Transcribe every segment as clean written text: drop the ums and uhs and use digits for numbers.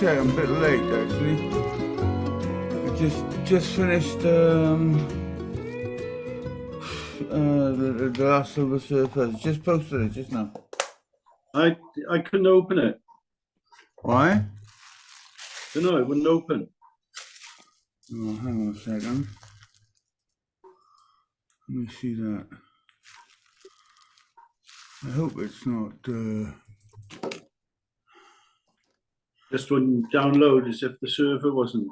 check. I'm a bit late actually. I just finished the last Silver Surfers. Just posted it just now. I couldn't open it. Why? Don't know. It wouldn't open. Oh, hang on a second. Let me see that. I hope it's not. Just wouldn't download as if the server wasn't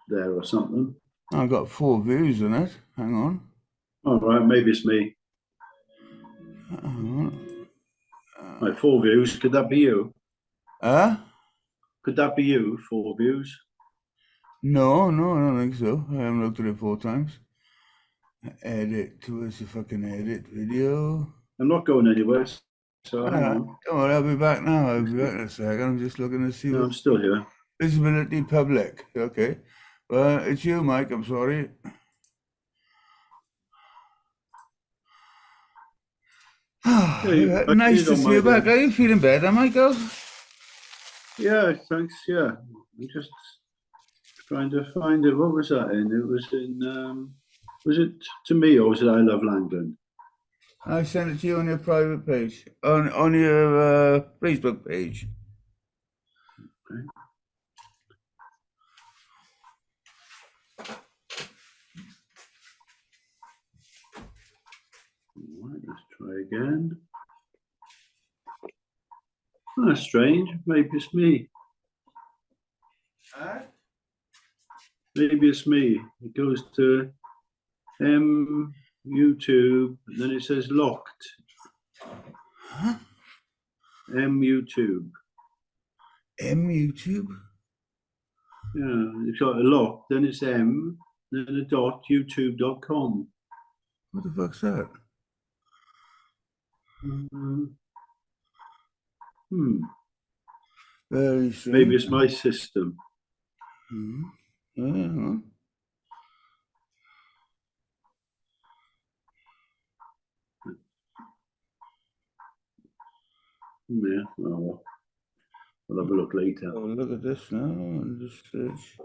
there or something. I got 4 views on it. Hang on. All right, maybe it's me. Right, 4 views. Could that be you? Could that be you? 4 views? No, I don't think so. I haven't looked at it 4 times. Edit. Where's the fucking edit video? I'm not going anywhere. So hang on. Don't worry, I'll be back now. I'll be back in a second. I'm just looking to see No, what. I'm still here. Visibility public. Okay. Well, it's you, Mike. I'm sorry. Nice to see you back. Are you feeling better, Michael? Yeah, thanks. Yeah. I'm just trying to find it. What was that in? It was in, was it to me or was it I Love Langland? I sent it to you on your private page, on your Facebook page. Okay. All right, let's try again. Oh, that's strange. Maybe it's me. Maybe it's me. It goes to YouTube, and then it says locked. Huh? YouTube. YouTube? Yeah, it's got a lock, then it's then a dot, youtube.com. What the fuck's that? Very strange. Maybe it's my system. Yeah, well, I'll have a look later. Oh, look at this now and just search.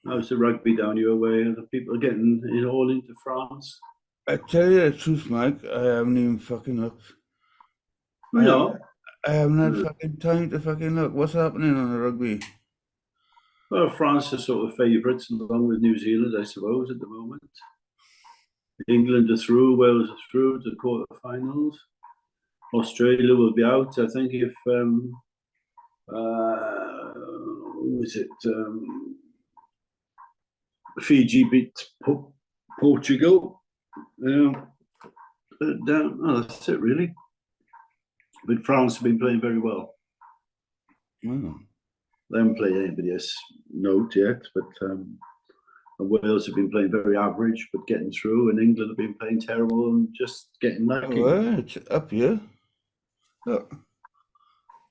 How's the rugby down your way? Are the people getting it all into France? I tell you the truth, Mike, I haven't even fucking looked. No. I haven't had fucking time to fucking look. What's happening on the rugby? Well, France are sort of favourites along with New Zealand, I suppose, at the moment. England are through, Wales are through to the quarterfinals. Australia will be out, I think, if Fiji beat Portugal. That's it, really. But France have been playing very well. They haven't played anybody as note yet, but Wales have been playing very average, but getting through, and England have been playing terrible and just getting lucky. Oh, it's up here. Look,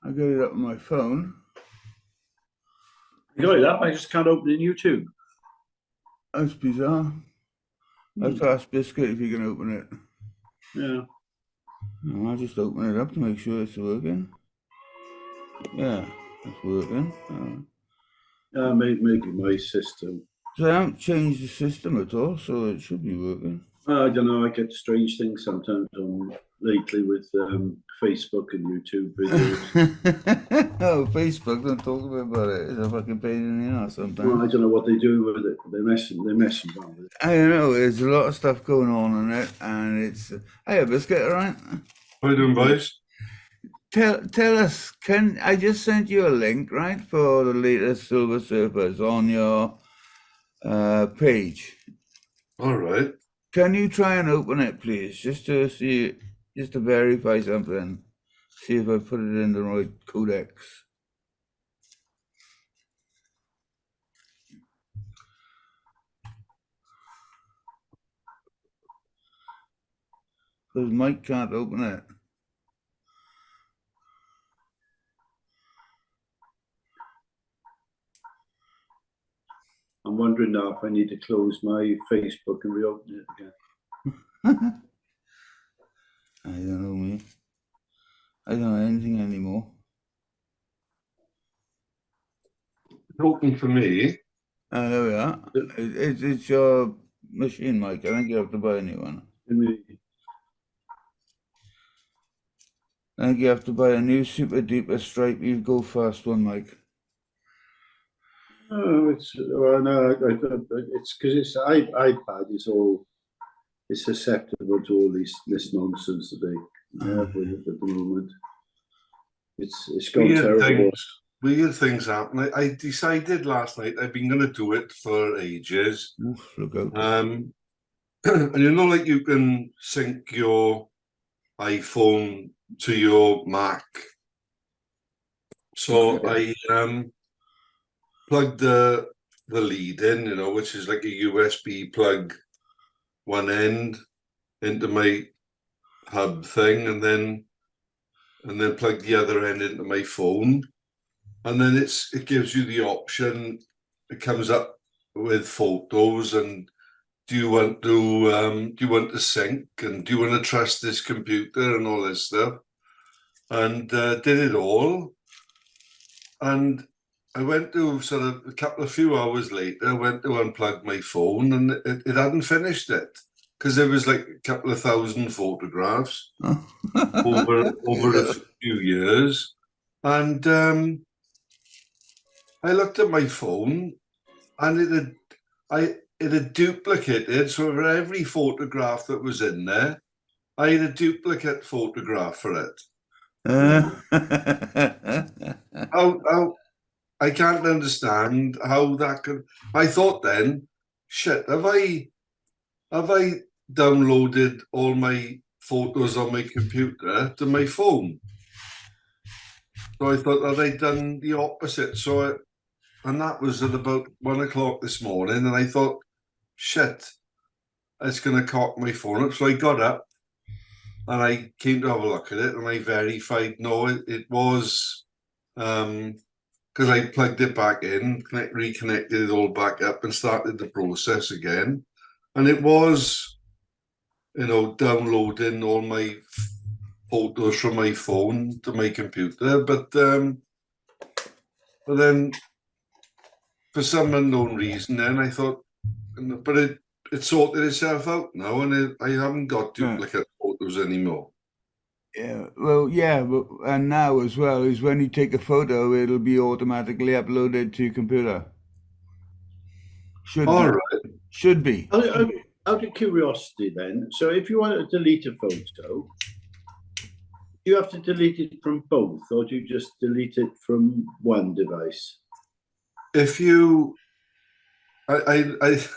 I got it up on my phone. You got it up? I just can't open it in YouTube. That's bizarre. I've asked Biscuit if you can open it. Yeah. No, I'll just open it up to make sure it's working. Yeah, it's working. Maybe my system. So I haven't changed the system at all, so it should be working. I don't know. I get strange things sometimes lately with Facebook and YouTube videos. Oh, Facebook! Don't talk about it. It's a fucking pain in the ass sometimes. Well, I don't know what they do with it. They're messing around with it. I don't know. There's a lot of stuff going on it, and it's. Hey, Biscuit, all right? How you doing, boys? Tell us. I just sent you a link, right, for the latest Silver Surfers on your page. All right. Can you try and open it, please, just to see, just to verify something? See if I put it in the right codex. Because Mike can't open it. I'm wondering now now if I need to close my Facebook and reopen it again. I don't know me. I don't know anything anymore. Talking for me. There we are. It's your machine, Mike. I think you have to buy a new one. I think you have to buy a new super duper stripe. You go fast one, Mike. Oh, it's well, no, it's because it's iPad is all it's susceptible to all this nonsense that they have with it at the moment. It's gone terrible. Weird things happen. I decided last night I've been going to do it for ages. Oof, look out. And you know, like you can sync your iPhone to your Mac. So I plugged the lead in, you know, which is like a USB plug, one end into my hub thing, and then plug the other end into my phone. And then it gives you the option. It comes up with photos, and do you want to sync, and do you want to trust this computer and all this stuff? And did it all. And I went to sort of a few hours later, I went to unplug my phone, and it hadn't finished it because there was like a couple of thousand photographs over a few years. And I looked at my phone, and it had duplicated. So for every photograph that was in there, I had a duplicate photograph for it. How I can't understand how that could. I thought then, shit, have I downloaded all my photos on my computer to my phone? So I thought that I'd done the opposite. And that was at about 1 o'clock this morning, and I thought, shit, it's going to cock my phone up. So I got up and I came to have a look at it, and I verified, no, it was, because I plugged it back in, reconnected it all back up and started the process again. And it was, you know, downloading all my photos from my phone to my computer. But then, for some unknown reason, then I thought, but it sorted itself out now, and I haven't got duplicate photos anymore. Yeah, well, yeah, and now as well is when you take a photo, it'll be automatically uploaded to your computer. Should be. Out of curiosity, then, so if you want to delete a photo, do you have to delete it from both, or do you just delete it from one device? If you, I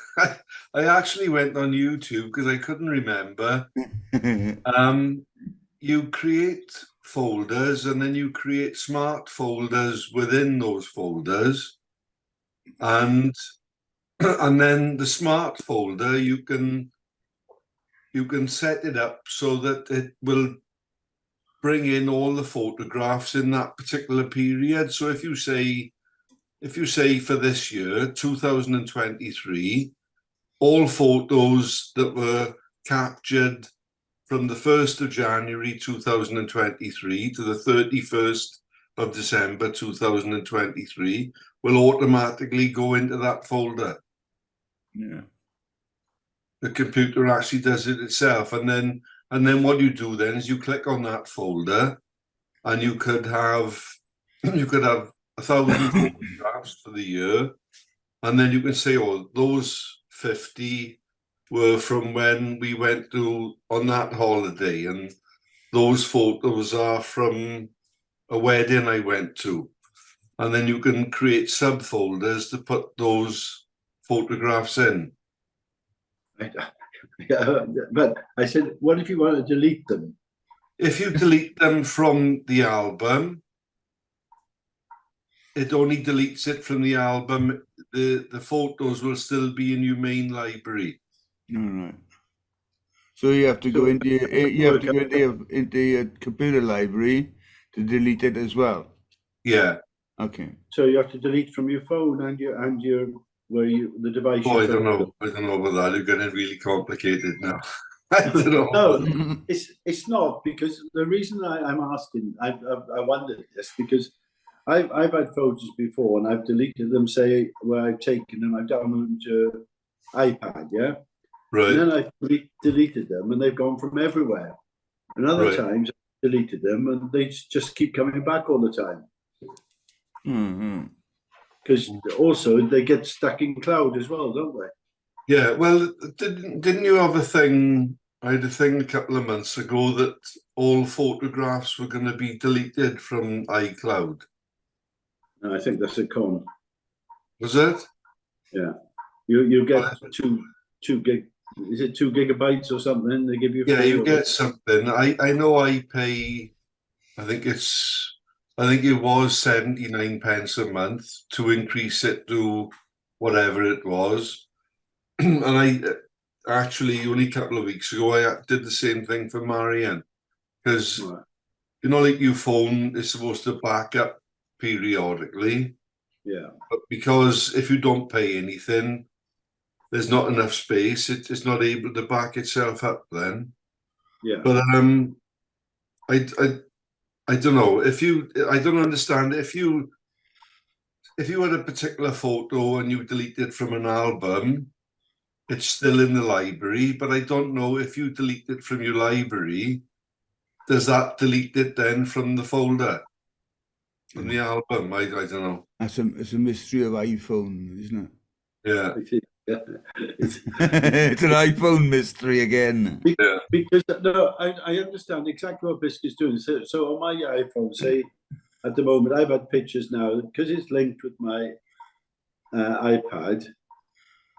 actually went on YouTube because I couldn't remember. You create folders, and then you create smart folders within those folders, and then the smart folder you can set it up so that it will bring in all the photographs in that particular period. So if you say for this year, 2023, all photos that were captured from the 1st of January 2023 to the 31st of December 2023 will automatically go into that folder. Yeah. The computer actually does it itself, and then what you do then is you click on that folder, and you could have 1,000 photographs for the year, and then you can say, oh, those 50 were from when we went on that holiday, and those photos are from a wedding I went to, and then you can create subfolders to put those photographs in. But I said, what if you want to delete them? If you delete them from the album, it only deletes it from the album. The photos will still be in your main library. All right. So you have to go into your computer library to delete it as well. Yeah. Okay. So you have to delete from your phone and your where the device. Oh, I don't know. I don't know about that. You're getting really complicated now. I don't know. No, it's not, because the reason I'm asking, I wondered this because I've had photos before and I've deleted them. Say where I've taken them, I've downloaded to iPad, yeah, Right. and then I've deleted them and they've gone from everywhere. And other Right. times I've deleted them and they just keep coming back all the time. Because also they get stuck in cloud as well, don't they? Yeah, well, didn't you have a thing? I had a thing a couple of months ago that all photographs were going to be deleted from iCloud. No, I think that's a con. Was it? Yeah, you get 2 gig. Is it 2 gigabytes or something? They give you. Yeah, you get something. I know I pay. I think it was 79 pence a month to increase it to whatever it was. And I actually only a couple of weeks ago I did the same thing for Marianne, because you know, like your phone is supposed to back up periodically. Yeah. But because if you don't pay anything, there's not enough space. It's not able to back itself up then. Yeah. But I don't know I don't understand if you had a particular photo and you delete it from an album, it's still in the library. But I don't know if you delete it from your library, does that delete it then from the folder, from the album? I don't know. It's a mystery of iPhone, isn't it? Yeah. It's an iPhone mystery again. Yeah. Because no, I understand exactly what Biscuit's doing. So on my iPhone, say at the moment, I've had pictures now because it's linked with my iPad.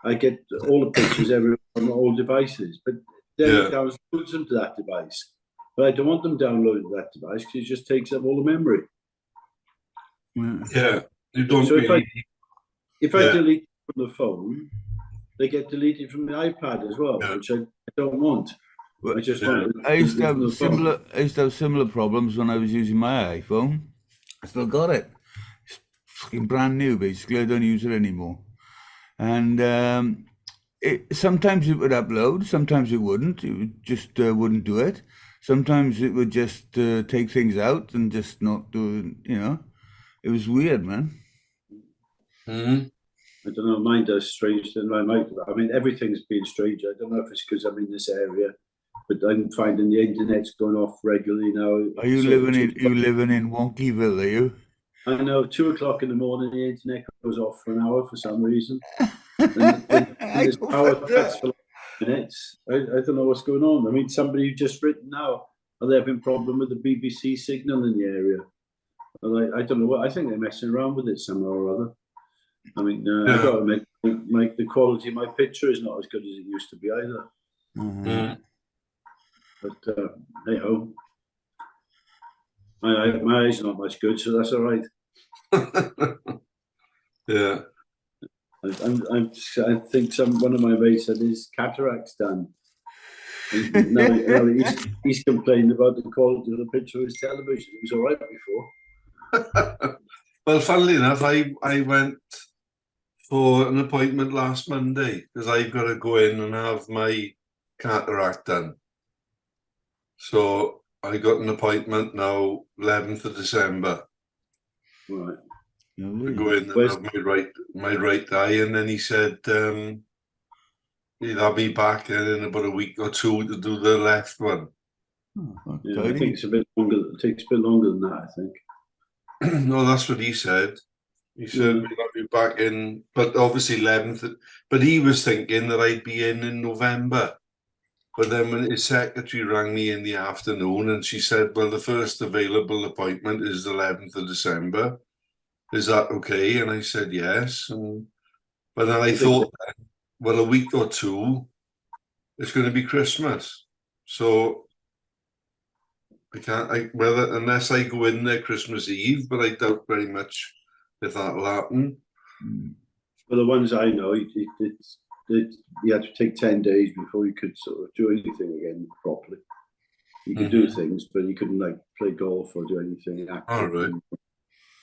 I get all the pictures everywhere on all devices, but then it downloads them to that device. But I don't want them downloaded to that device because it just takes up all the memory. Yeah, you don't. So if I delete from the phone, they get deleted from the iPad as well, which I don't want. I just want. I used to have similar problems when I was using my iPhone. I still got it. It's fucking brand new, basically. I don't use it anymore. And sometimes it would upload, sometimes it wouldn't. It would just wouldn't do it. Sometimes it would just take things out and just not do it. You know, it was weird, man. I don't know. Mine does strange things. I mean, everything's been strange. I don't know if it's because I'm in this area, but I'm finding the internet's going off regularly now. Are you living in Wonkyville? Are you? I know. 2 o'clock in the morning, the internet goes off for an hour for some reason. And there's power cuts for minutes. I don't know what's going on. I mean, somebody just written now, are they having a problem with the BBC signal in the area? I don't know what. I think they're messing around with it somehow or other. I mean, I've got to make the quality of my picture is not as good as it used to be either. But hey ho, my eyes not much good, so that's all right. Yeah. I think one of my mates had his cataracts done. Now he's complained about the quality of the picture of his television. It was all right before. Well, funnily enough, I went for an appointment last Monday because I've got to go in and have my cataract done. So I got an appointment now, 11th of December. Right. To go in and have my right eye, and then he said he'll have me back in about a week or two to do the left one. Yeah, I think it's a bit longer. It takes a bit longer than that, I think. No, that's what he said. He said we'll have you back in, but obviously 11th. But he was thinking that I'd be in November. But then when his secretary rang me in the afternoon and she said, well, the first available appointment is the 11th of December. Is that okay? And I said yes. But then I thought, well, a week or two, it's going to be Christmas. So I can't, unless I go in there Christmas Eve, but I doubt very much if that'll happen. Well, the ones I know, you had to take 10 days before you could sort of do anything again properly. You could do things, but you couldn't like play golf or do anything active. All right.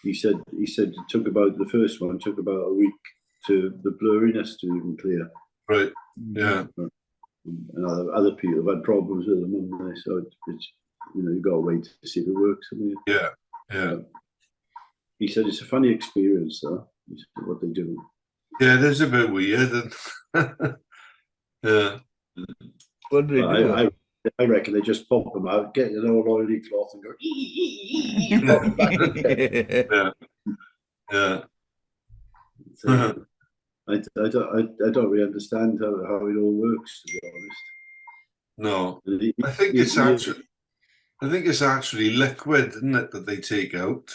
He said it took about, the first one took about a week to the blurriness to even clear. Right. Yeah. And other people have had problems with them, haven't they? So it's you've got to wait to see if it works. Yeah. Yeah. He said it's a funny experience, though. He said what they do. Yeah, it is a bit weird. Yeah. What do they do? I reckon they just pop them out, get an old oily cloth, and go. Yeah. Yeah. So, I don't really understand how it all works, to be honest. No, I think it's actually liquid, isn't it, that they take out?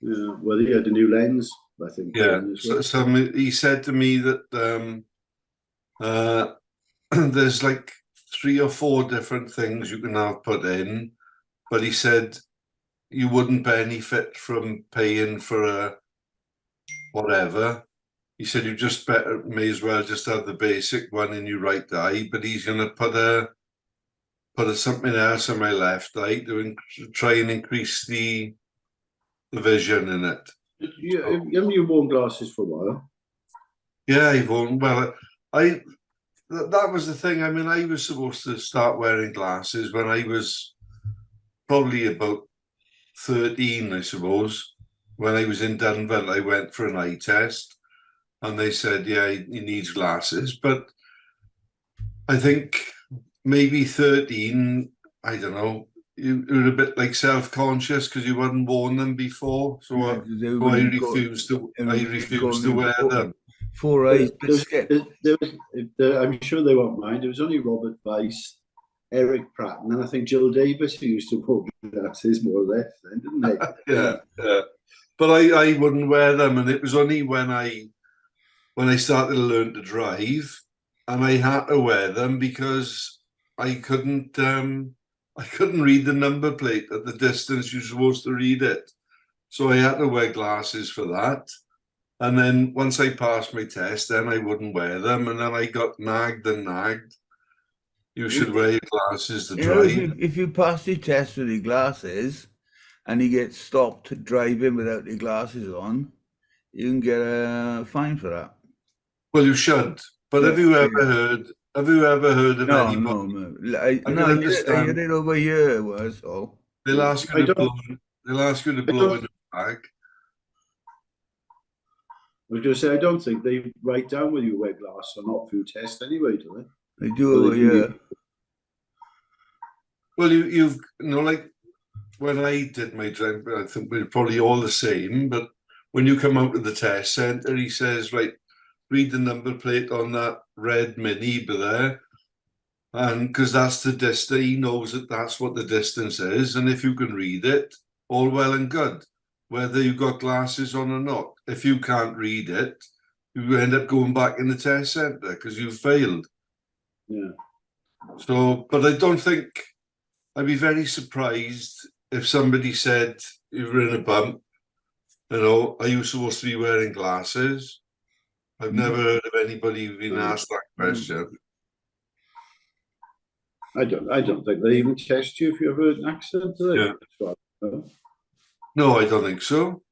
Yeah, well, he had a new lens, I think. Yeah. So he said to me that there's like 3 or 4 different things you can have put in, but he said you wouldn't benefit from paying for a whatever. He said you just may as well just have the basic one in your right eye, but he's going to put something else in my left eye to try and increase the vision in it. Haven't you worn glasses for a while? Yeah, I've worn, well, that was the thing. I mean, I was supposed to start wearing glasses when I was probably about 13, I suppose. When I was in Dunville, I went for an eye test, and they said, yeah, he needs glasses. But I think maybe 13, I don't know, you were a bit like self-conscious because you hadn't worn them before. So, I refused to wear them. 4 eyes biscuit. I'm sure they won't mind. It was only Robert Weiss, Eric Pratt, and I think Jill Davis who used to wear glasses more or less, then, didn't they? Yeah. But I wouldn't wear them, and it was only when I started to learn to drive, and I had to wear them because I couldn't read the number plate at the distance you're supposed to read it. So I had to wear glasses for that. And then once I passed my test, then I wouldn't wear them. And then I got nagged. You should wear your glasses to drive. If you pass your test with your glasses and you get stopped driving without your glasses on, you can get a fine for that. Well, you should. But have you ever heard of anybody? No. You did over here was all. They'll ask you to blow in the bag. I was going to say, I don't think they write down whether you wear glasses or not for your test anyway, do they? They do over here. Well, you've like when I did my driving, I think we're probably all the same. But when you come out of the test centre, he says, right, read the number plate on that red Mini there, and because that's the distance, he knows that's what the distance is, and if you can read it, all well and good, whether you've got glasses on or not. If you can't read it, you end up going back in the test centre because you've failed. Yeah. So, but I don't think, I'd be very surprised if somebody said you were in a bump, are you supposed to be wearing glasses? I've never heard of anybody who's been asked that question. I don't think they even test you if you have an accident, do they? Yeah. No, I don't think so.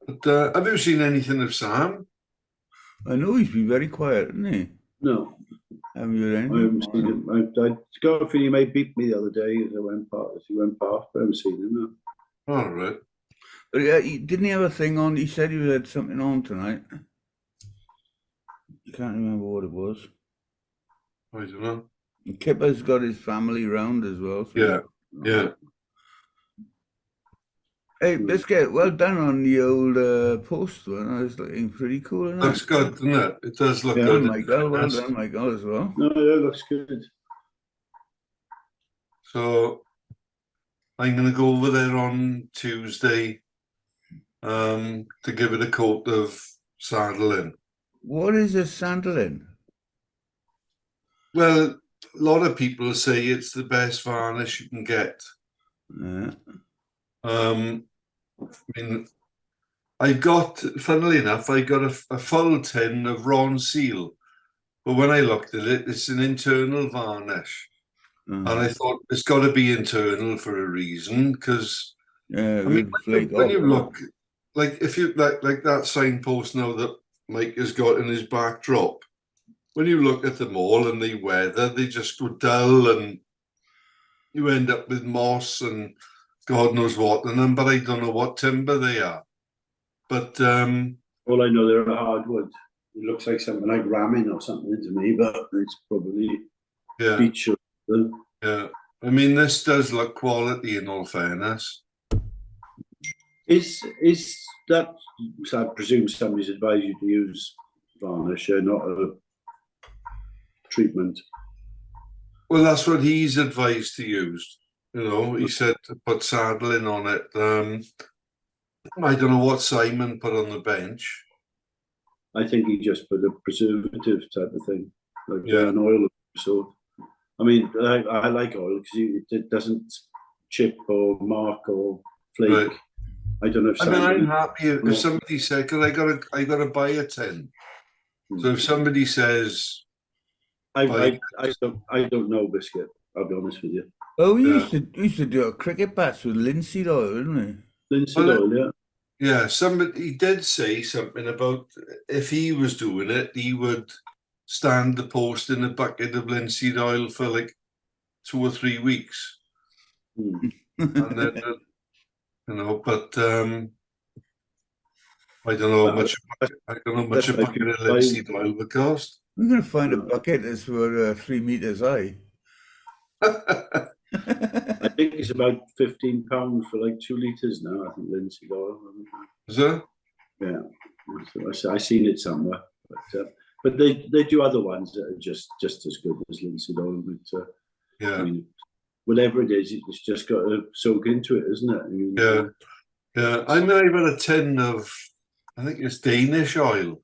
But have you seen anything of Sam? I know he's been very quiet, hasn't he? No. I haven't seen him. I got a feeling he may beat me the other day as he went past, but I haven't seen him, no. All right. But didn't he have a thing on? He said he had something on tonight. I can't remember what it was. I don't know. And Kipper's got his family round as well. So Yeah. Hey, Biscuit, well done on the old post one. It's looking pretty cool. Looks good, doesn't it? It does look good. Michael, well done, Michael, as well. No, that looks good. So I'm going to go over there on Tuesday to give it a coat of sandalin. What is a sandalin? Well, a lot of people say it's the best varnish you can get. Yeah. I mean, funnily enough, I got a full tin of Ron Seal, but when I looked at it, it's an internal varnish. And I thought it's got to be internal for a reason, because when you look, like if you like that signpost now that Mike has got in his backdrop, when you look at them all and the weather, they just go dull and you end up with moss and God knows what in them, but I don't know what timber they are. But all I know, they're a hardwood. It looks like something like ramming or something to me, but it's probably yeah, beech. yeah. I mean, this does look quality in all fairness. Is that? So I presume somebody's advised you to use varnish, not a treatment. Well, that's what he's advised to use. You know, he said to put saddling on it. I don't know what Simon put on the bench. I think he just put a preservative type of thing, like Yeah. an oil. So, I mean, I like oil because it doesn't chip or mark or flake. Right. I don't know if I mean, somebody. I'm happy if somebody said, because I gotta buy a tin. So if somebody says, I don't know, Biscuit. I'll be honest with you. Oh, we used to do a cricket bats with linseed oil, didn't we? Linseed oil, yeah. Yeah, somebody did say something about if he was doing it, he would stand the post in a bucket of linseed oil for like 2 or 3 weeks, and then you know. But I don't know much. I don't know much about bucket of linseed oil would cost. We're going to find a bucket that's for 3 meters high. I think it's about £15 for like 2 litres now. I think linseed oil. Is that? Yeah, so I seen it somewhere, but they do other ones that are just as good as linseed oil. But yeah, I mean, whatever it is, it's just got to soak into it, isn't it? I mean, yeah, yeah. I mean, I've had a tin of, I think it's Danish oil.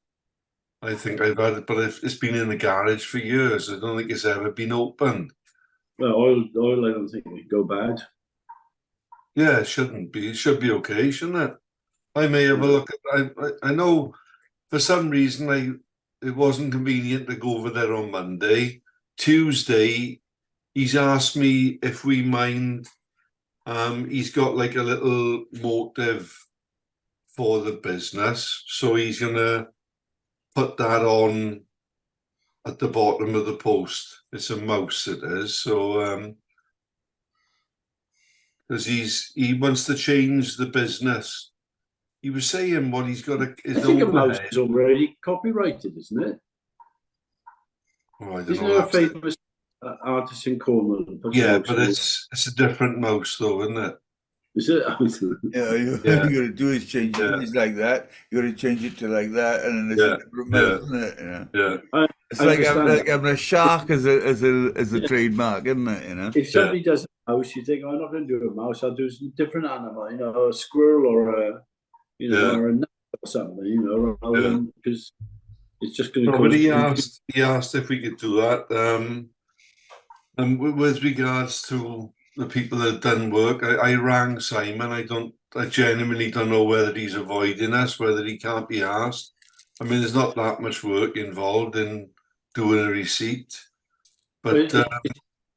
I think I've had it, but it's been in the garage for years. I don't think it's ever been opened. Well, oil, I don't think it go bad. Yeah, it shouldn't be. It should be okay, shouldn't it? I may have a look at. I know for some reason it wasn't convenient to go over there on Monday. Tuesday, he's asked me if we mind. He's got like a little motive for the business, so he's gonna put that on at the bottom of the post. It's a mouse, it is. So because he wants to change the business. He was saying what he's got. I think a mouse is already copyrighted, isn't it? Oh, I don't Isn't know. there a famous artist in Cornwall? Yeah, but it's a different mouse, though, isn't it? Is it? Yeah, you got to do is change it. It's like that. You got to change it to like that, and then it's a different mouse, isn't it? You know? Yeah. It's like having a shark as a trademark, isn't it? You know. If somebody does a mouse, you think, oh, I'm not going to do a mouse. I'll do some different animal, you know, a squirrel or a, you know, or a nut or something, you know, rather than because it's just going to. But he asked if we could do that. And with regards to the people that have done work, I rang Simon. I genuinely don't know whether he's avoiding us, whether he can't be asked. I mean, there's not that much work involved in doing a receipt, but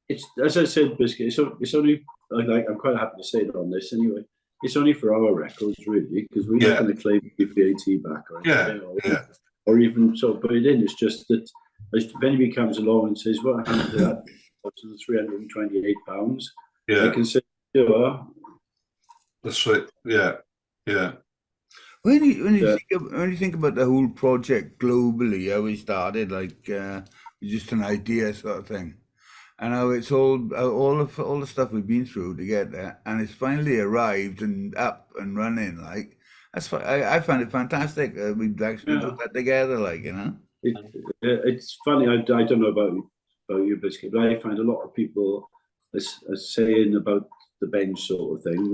it's as I said, Biscuit. It's only like I'm quite happy to say it on this anyway. It's only for our records, really, because we're not going to claim VAT back or anything, or even so put it in. It's just that if anybody comes along and says, "What happened to that?" to the £328, I can say, that's right. Yeah. When you think about the whole project globally, how it started, like just an idea sort of thing, and how it's all the stuff we've been through to get there, and it's finally arrived and up and running. Like I find it fantastic. We've actually put that together, like, you know. It's funny. I don't know about you, Biscuit, but I find a lot of people are saying about the bench sort of thing.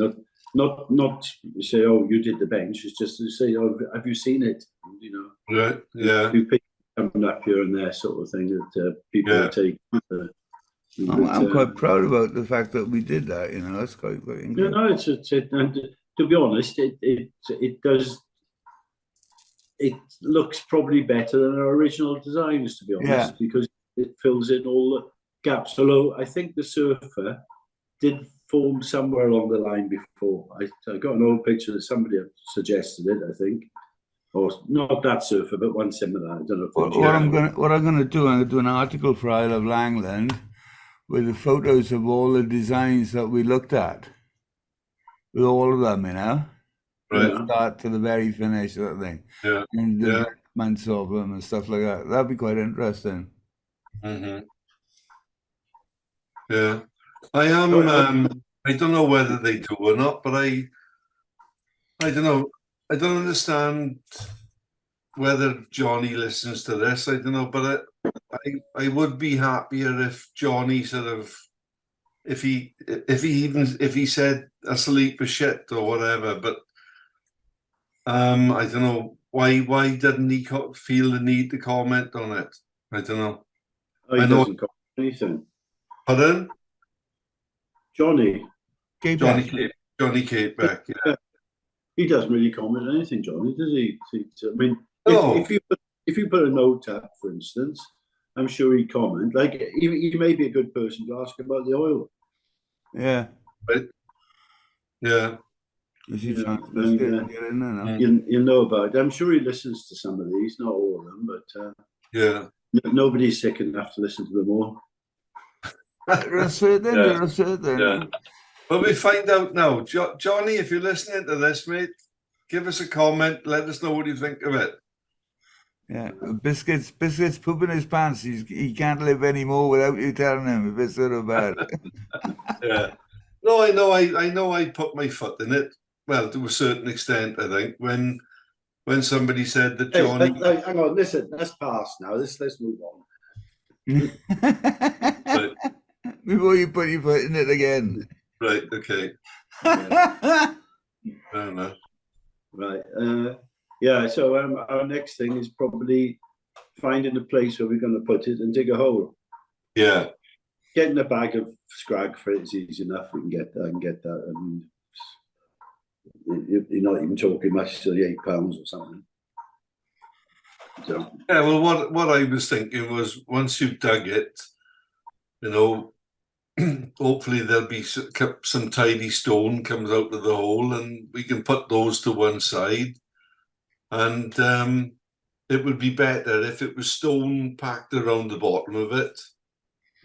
Not say, oh, you did the bench. It's just to say, oh, have you seen it? You know, right? Yeah. You pick coming up here and there, sort of thing that people are taking. I'm quite proud about the fact that we did that. You know, that's quite incredible. You know, and to be honest, it does. It looks probably better than our original designs, to be honest, because it fills in all the gaps. Although I think the surfer did form somewhere along the line before. I got an old picture that somebody had suggested it, I think. or not that surfer, but one similar. I don't know if What I'm gonna do, I'm gonna do an article file of Langland with the photos of all the designs that we looked at, with all of them, you know, from Right. the start to the very finish, sort of thing, Yeah. and the Yeah. developments of them and stuff like that. That'd be quite interesting. Mm-hmm. Yeah. I am. I don't know whether they do or not, but I don't know. I don't understand whether Johnny listens to this. I don't know, but I would be happier if Johnny sort of, if he said asleep or shit or whatever. But I don't know why didn't he feel the need to comment on it? I don't know. he doesn't comment anything. Pardon? Johnny. Johnny Capeback. Yeah. He doesn't really comment on anything, Johnny, does he? I mean, No. if you put a note up, for instance, I'm sure he'd comment. Like he may be a good person to ask about the oil. Yeah. Right. Yeah. You know about it. I'm sure he listens to some of these, not all of them, but yeah. Nobody's sick enough to listen to them all. Yeah. Well, we find out now. Johnny, if you're listening to this, mate, give us a comment. Let us know what you think of it. Yeah, Biscuit's pooping his pants. He can't live anymore without you telling him if it's sort of bad. Yeah. No, I know I put my foot in it. Well, to a certain extent, I think, when somebody said that Johnny... Hey, hang on, listen, that's past now. Let's move on. Right. Before you put your foot in it again. Right, okay. Yeah. Fair enough. Right. Yeah, so our next thing is probably finding a place where we're going to put it and dig a hole. Yeah. Getting a bag of scrag for it is easy enough. We can get that. I can get that. I mean, you're not even talking much to the £8 or something. So. Yeah, well, what I was thinking was once you've dug it, you know, hopefully there'll be some tidy stone comes out of the hole and we can put those to one side. And it would be better if it was stone packed around the bottom of it.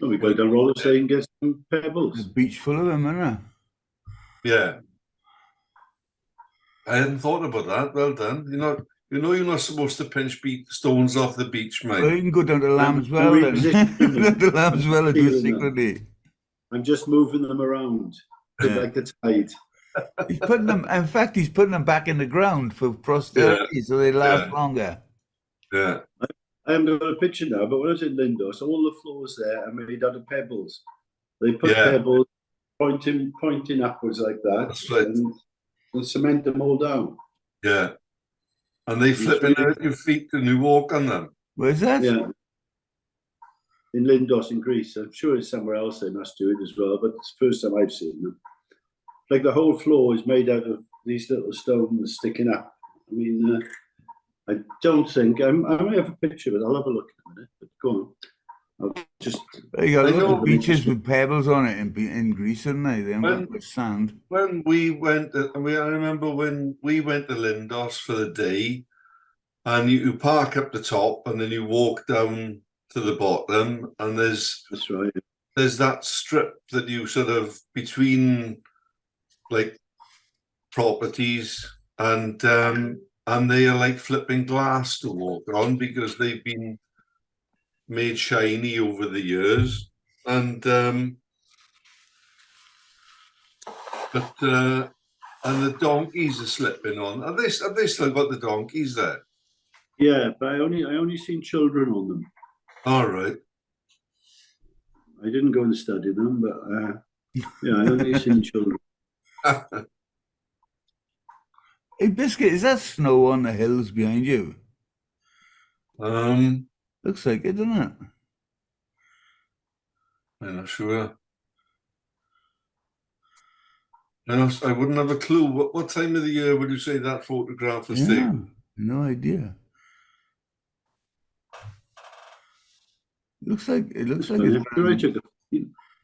Well, we go down roller slide and get some pebbles. The beach full of them, isn't it? Yeah. I hadn't thought about that. Well done. You're not supposed to pinch stones off the beach, mate. Well, you can go down to Lamb's Well then. Down to Lamb's Well and do it secretly. I'm just moving them around, like the tide. He's putting them. In fact, he's putting them back in the ground for posterity, so they last longer. Yeah. I haven't got a picture now, but when I was in Lindos, all the floors there are made out of pebbles. They put pebbles pointing upwards like that. That's right. And cement them all down. Yeah. And they flipping out your feet and you walk on them. Where's that? Yeah. In Lindos in Greece. I'm sure it's somewhere else they must do it as well, but it's the first time I've seen them. Like the whole floor is made out of these little stones sticking up. I mean, I don't think I might have a picture of it. I'll have a look in a minute. But go on. You got little beaches with pebbles on it in Greece, aren't they? They haven't got sand. When we went, I remember when we went to Lindos for the day, and you park up the top, and then you walk down to the bottom, and there's that strip that you sort of between like properties, and they are like flipping glass to walk on because they've been made shiny over the years, and the donkeys are slipping on. Have they still got the donkeys there? Yeah, but I only seen children on them. All right. I didn't go and study them, but yeah, I only seen children. Hey, Biscuit, is that snow on the hills behind you? Looks like it, doesn't it? I'm not sure. I wouldn't have a clue. What time of the year would you say that photograph was taken? No idea. It looks like it's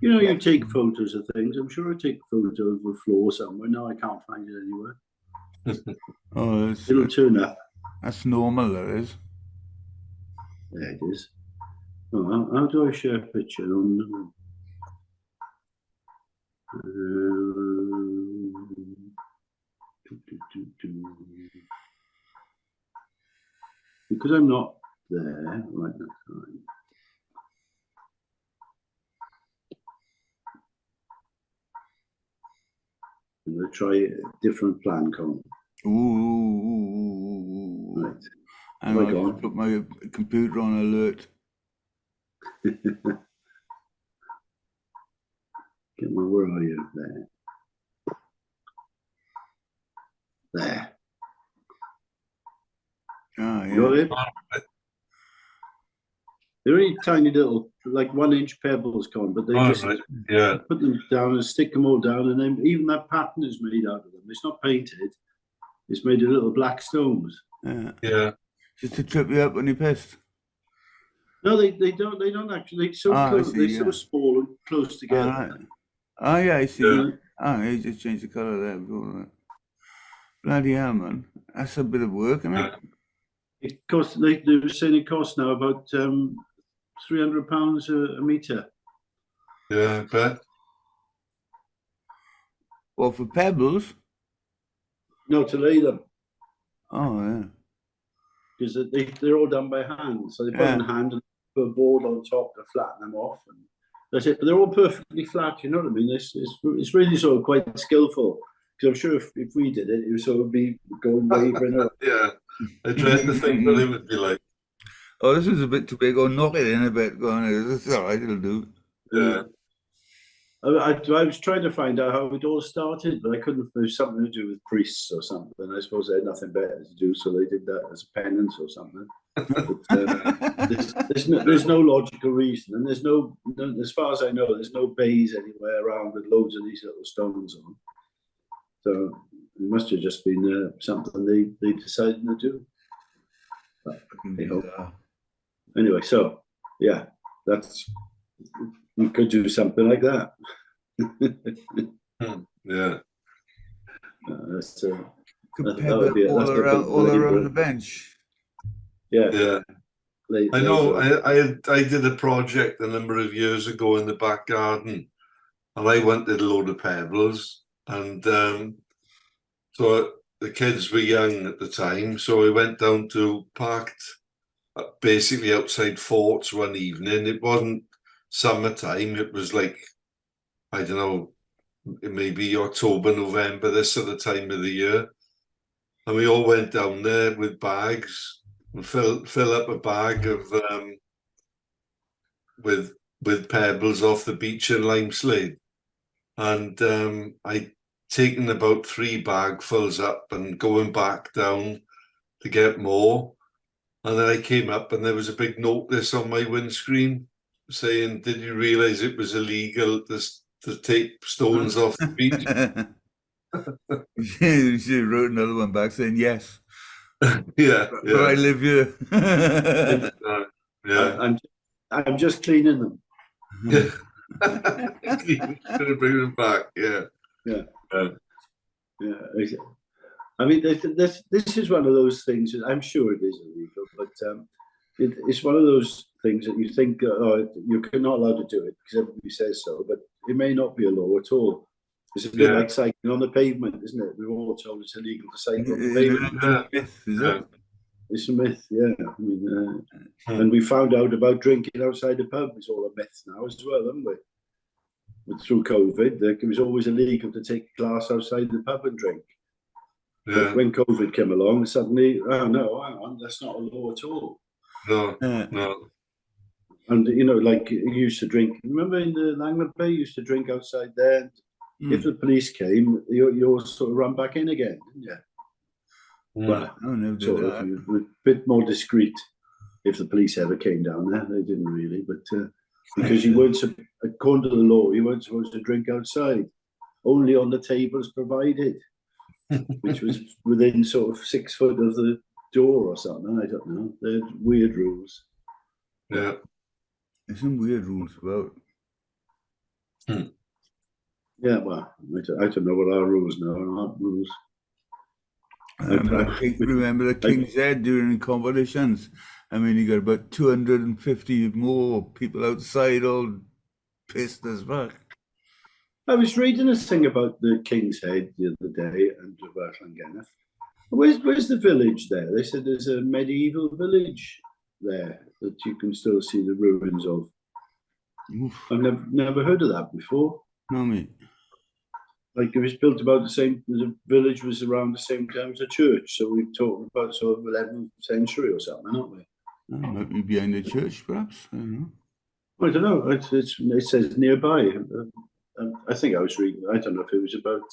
you take photos of things. I'm sure I take a photo of a floor somewhere. No, I can't find it anywhere. Oh, it'll turn up. That's normal, that is. There it is. Oh, how do I share a picture on? Because I'm not there right now. I'm going to try a different plan, Colin. Ooh. Right. And Have I I just gone? put my computer on alert. Come on, where are you? There. There. Ah, You got yeah. it? They're only tiny little, like 1-inch pebbles, Colin, but they just Yeah. put them down and stick them all down, and then even that pattern is made out of them. It's not painted. It's made of little black stones. Yeah. Just to trip you up when you're pissed. No, they don't actually. They're so Ah, I close. see, They're yeah. so small and close together. Alright. Oh, yeah, I see. Yeah. Ah, you just changed the colour there before that. Bloody hell, man. That's a bit of work, isn't it? It costs. They were saying it costs now about £300 a meter. Yeah, I bet. Well, for pebbles? No, to lay them, Oh, yeah. because they're all done by hand. So they put them in hand and put a board on top to flatten them off, and that's it. But they're all perfectly flat. You know what I mean? It's really sort of quite skillful. Because I'm sure if we did it, it would sort of be going wavering around. Yeah. I dread to think what it would be like. Oh, this is a bit too big. I'll knock it in a bit. Go on, it's all right, it'll do. Yeah. I was trying to find out how it all started, but I couldn't. There's something to do with priests or something. I suppose they had nothing better to do, so they did that as a penance or something. But there's no logical reason, and there's no, as far as I know, there's no bays anywhere around with loads of these little stones on. So it must have just been something they decided to do. But, anyway, so yeah, that's, we could do something like that. Yeah. That's Could that would be all around the bench. Yeah. Yeah. I know. I did a project a number of years ago in the back garden, and I wanted a load of pebbles, and so the kids were young at the time, so I went down to parked basically outside Forts one evening. It wasn't summertime. It was like, I don't know, maybe October, November, this sort of time of the year. And we all went down there with bags and fill up a bag of with pebbles off the beach in Limeslade. And I'd taken about 3 bagfuls up and going back down to get more. And then I came up and there was a big notice on my windscreen saying, "Did you realize it was illegal to take stones off the beach?" You should have wrote another one back saying yes. Yeah, But I live here. yeah. I'm just cleaning them. Yeah. Gonna bring them back. Yeah. Yeah. I mean, this is one of those things. I'm sure it is illegal, but it's one of those things that you think, oh, you're not allowed to do it because everybody says so, but it may not be a law at all. It's a bit like cycling on the pavement, isn't it? We're all told it's illegal to cycle on the pavement. Myth, is it? It's a myth, yeah. I mean, and we found out about drinking outside the pub. It's all a myth now as well, haven't we? But through COVID, it was always illegal to take a glass outside the pub and drink. Yeah. But when COVID came along, suddenly, oh no, hang on, that's not a law at all. No. And you know, like you used to drink. Remember in the Langland Bay, you used to drink outside there. If the police came, you sort of run back in again, didn't you? Well, sort of, you were a bit more discreet if the police ever came down there. They didn't really, but because you weren't, according to the law, you weren't supposed to drink outside, only on the tables provided, which was within sort of 6 foot of the door or something. I don't know. They're weird rules. Yeah. There's some weird rules about. Yeah, well, I don't know what our rules now are, not rules. Remember the King's Head during competitions? I mean, you got about 250 more people outside, all pissed as fuck. I was reading a thing about the King's Head the other day and about Langland. Where's the village there? They said there's a medieval village there that you can still see the ruins of. Oof. I've never heard of that before. No, mate. Like it was built about the same. The village was around the same time as a church, so we're talking about sort of 11th century or something, aren't we? Might be behind the church, perhaps. I don't know. I don't know. It says nearby. I think I was reading. I don't know if it was about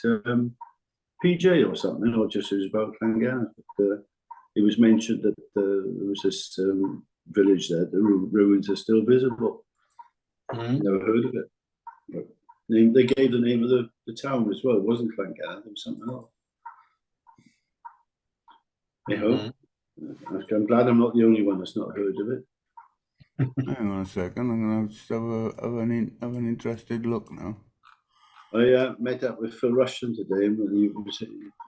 PJ or something, or just it was about Langland. But it was mentioned that there was this village there. The ruins are still visible. Never heard of it. But they gave the name of the town as well. It wasn't Langland. It was something else. I'm glad I'm not the only one that's not heard of it. Hang on a second. I'm going to just have an interested look now. I met up with Phil Rushton today, and he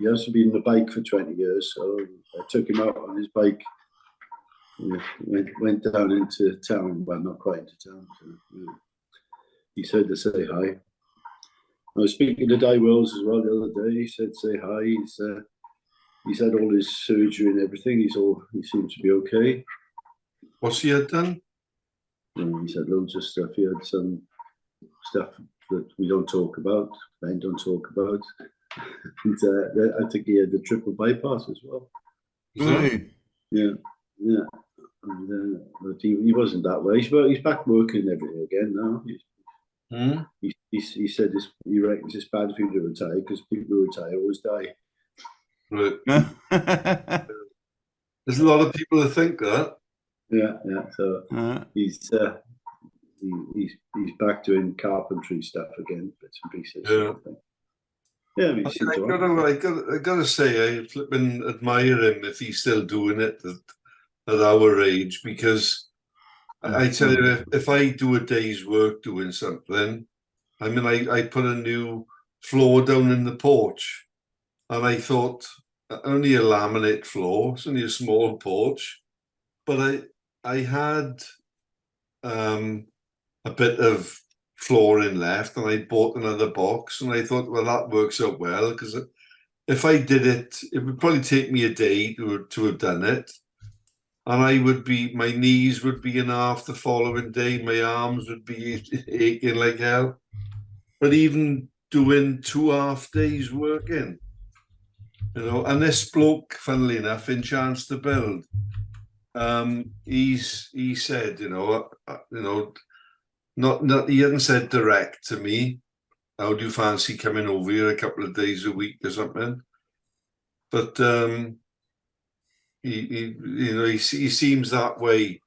hasn't been on the bike for 20 years, so I took him out on his bike. Went down into town, well, not quite into town. So, he said to say hi. I was speaking to Di Wills as well the other day. He said say hi. He's had all his surgery and everything. He seems to be okay. What's he had done? He's had loads of stuff. He had some stuff that we don't talk about, men don't talk about. And, I think he had the triple bypass as well. Really? Yeah. And, but he wasn't that way. He's back working everything again now. He said he reckons it's bad for you to retire because people who retire always die. Right. There's a lot of people that think that. Yeah. So he's back doing carpentry stuff again, bits and pieces. Yeah. I gotta say, I flipping admire him if he's still doing it at our age, because I tell you, if I do a day's work doing something, I mean, I put a new floor down in the porch, and I thought only a laminate floor, it's only a small porch, but I had a bit of flooring left, and I bought another box, and I thought, well, that works out well, because if I did it, it would probably take me a day to have done it, and my knees would be in half the following day, my arms would be aching like hell. But even doing 2 half days working, and this bloke, funnily enough, in Chance to Build, he said, not he hadn't said direct to me, how do you fancy coming over here a couple of days a week or something, but he seems that way.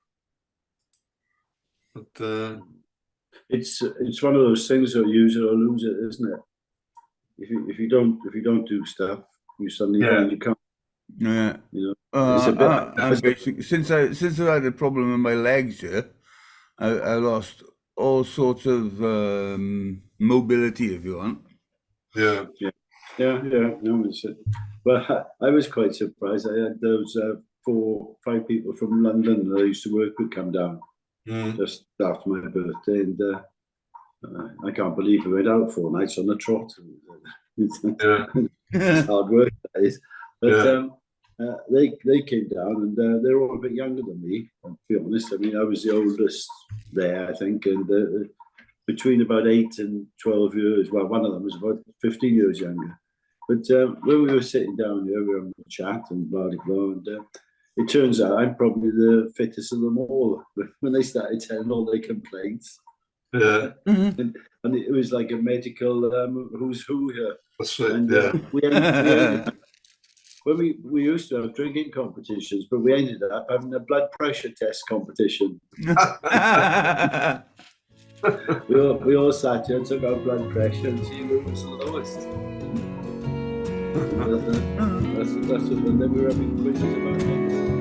But it's one of those things that use it or lose it, isn't it? If you don't do stuff, you suddenly find you can't. Yeah. It's a bit. Basically, since I had a problem with my legs, I lost all sorts of mobility, if you want. Yeah. No, but I was quite surprised. I had those 4 or 5 people from London that I used to work with come down just after my birthday, and I can't believe I went out 4 nights on the trot. It's hard work, that is. But they came down, and they're all a bit younger than me, to be honest. I mean, I was the oldest there, I think, and between about 8 and 12 years. Well, one of them was about 15 years younger. But when we were sitting down here, we were having a chat and blah, blah, blah, and it turns out I'm probably the fittest of them all. When they started telling all their complaints. Yeah. And it was like a medical who's who here. That's right, and, we ended up, when we used to have drinking competitions, but we ended up having a blood pressure test competition. we all sat here and took our blood pressure and see who was the lowest. That's what, and then we were having quizzes about it.